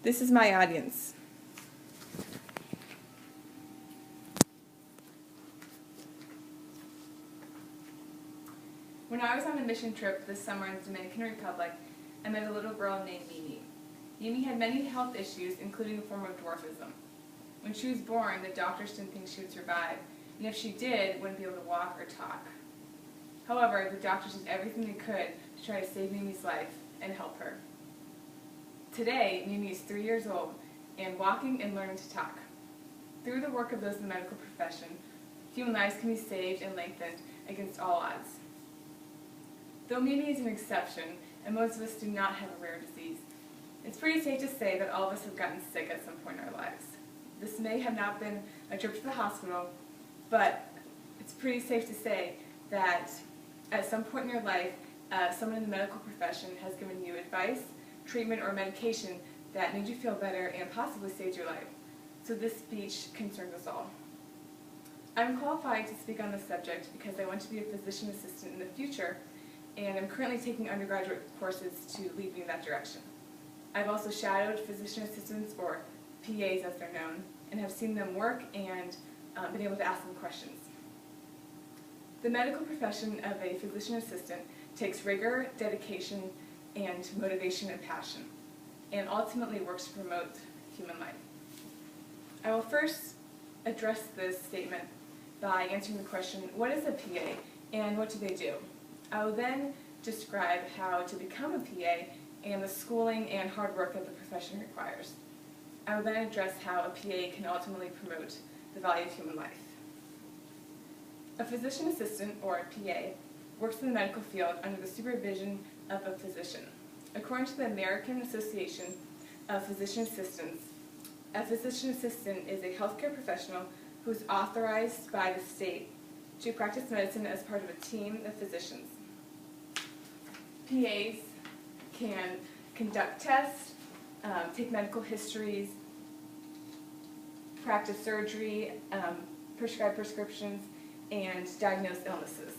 This is my audience. When I was on a mission trip this summer in the Dominican Republic, I met a little girl named Mimi. Mimi had many health issues, including a form of dwarfism. When she was born, the doctors didn't think she would survive, and if she did, wouldn't be able to walk or talk. However, the doctors did everything they could to try to save Mimi's life and help her. Today, Mimi is 3 years old and walking and learning to talk. Through the work of those in the medical profession, human lives can be saved and lengthened against all odds. Though Mimi is an exception, and most of us do not have a rare disease, it's pretty safe to say that all of us have gotten sick at some point in our lives. This may have not been a trip to the hospital, but it's pretty safe to say that at some point in your life, someone in the medical profession has given you advice, treatment, or medication that made you feel better and possibly saved your life. So this speech concerns us all. I'm qualified to speak on this subject because I want to be a physician assistant in the future, and I'm currently taking undergraduate courses to lead me in that direction. I've also shadowed physician assistants, or PAs as they're known, and have seen them work and been able to ask them questions. The medical profession of a physician assistant takes rigor, dedication, and motivation and passion, and ultimately works to promote human life. I will first address this statement by answering the question, what is a PA and what do they do? I will then describe how to become a PA and the schooling and hard work that the profession requires. I will then address how a PA can ultimately promote the value of human life. A physician assistant, or a PA, works in the medical field under the supervision of a physician. According to the American Association of Physician Assistants, a physician assistant is a healthcare professional who is authorized by the state to practice medicine as part of a team of physicians. PAs can conduct tests, take medical histories, practice surgery, prescribe prescriptions, and diagnose illnesses.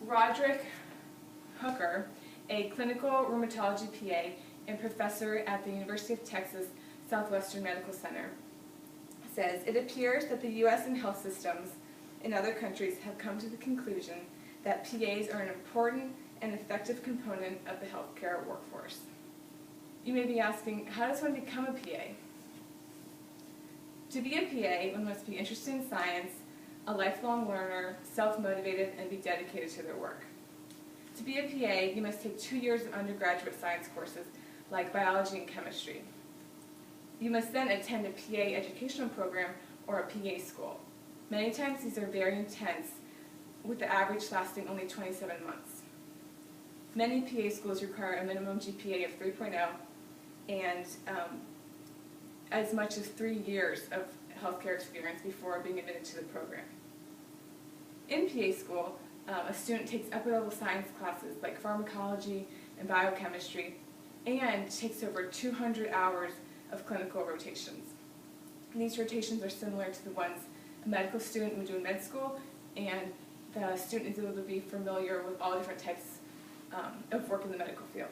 Roderick Hooker, a clinical rheumatology PA and professor at the University of Texas Southwestern Medical Center, says, it appears that the U.S. and health systems in other countries have come to the conclusion that PAs are an important and effective component of the healthcare workforce. You may be asking, how does one become a PA? To be a PA, one must be interested in science, a lifelong learner, self-motivated, and be dedicated to their work. To be a PA, you must take 2 years of undergraduate science courses like biology and chemistry. You must then attend a PA educational program or a PA school. Many times these are very intense, with the average lasting only 27 months. Many PA schools require a minimum GPA of 3.0 and as much as 3 years of healthcare experience before being admitted to the program. In PA school, a student takes upper-level science classes like pharmacology and biochemistry and takes over 200 hours of clinical rotations. And these rotations are similar to the ones a medical student would do in med school, and the student is able to be familiar with all different types of work in the medical field.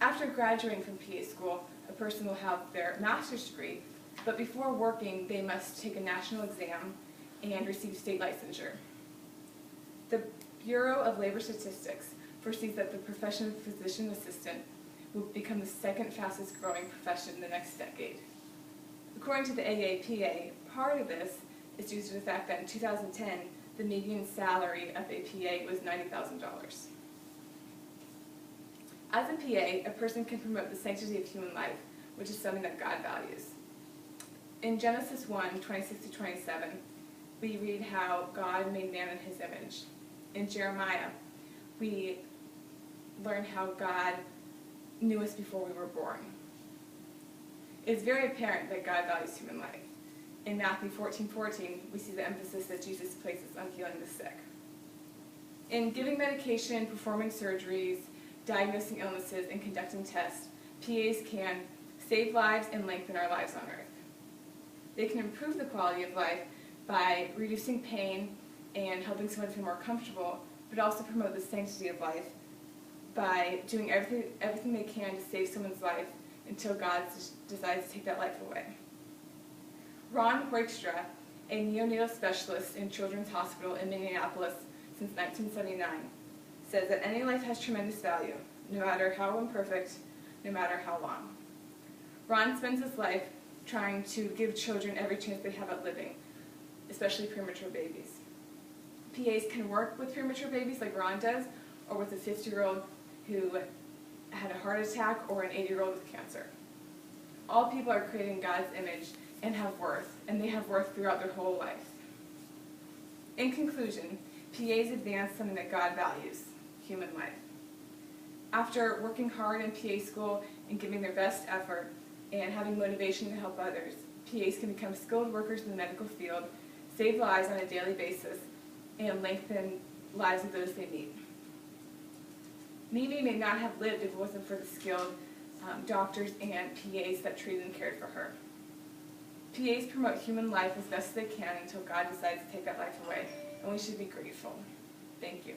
After graduating from PA school, a person will have their master's degree, but before working, they must take a national exam and receive state licensure. The Bureau of Labor Statistics foresees that the profession of physician assistant will become the second fastest growing profession in the next decade. According to the AAPA, part of this is due to the fact that in 2010, the median salary of a PA was $90,000. As a PA, a person can promote the sanctity of human life, which is something that God values. In Genesis 1, 26-27, we read how God made man in his image. In Jeremiah, we learn how God knew us before we were born. It is very apparent that God values human life. In Matthew 14:14, we see the emphasis that Jesus places on healing the sick. In giving medication, performing surgeries, diagnosing illnesses, and conducting tests, PAs can save lives and lengthen our lives on earth. They can improve the quality of life by reducing pain and helping someone feel more comfortable, but also promote the sanctity of life by doing everything they can to save someone's life until God decides to take that life away. Ron Hoekstra, a neonatal specialist in Children's Hospital in Minneapolis since 1979, says that any life has tremendous value, no matter how imperfect, no matter how long. Ron spends his life trying to give children every chance they have at living, especially premature babies. PAs can work with premature babies like Ron does, or with a 50-year-old who had a heart attack or an 80-year-old with cancer. All people are created in God's image and have worth, and they have worth throughout their whole life. In conclusion, PAs advance something that God values, human life. After working hard in PA school and giving their best effort and having motivation to help others, PAs can become skilled workers in the medical field, save lives on a daily basis, and lengthen lives of those they meet. Mimi may not have lived if it wasn't for the skilled doctors and PAs that treated and cared for her. PAs promote human life as best they can until God decides to take that life away, and we should be grateful. Thank you.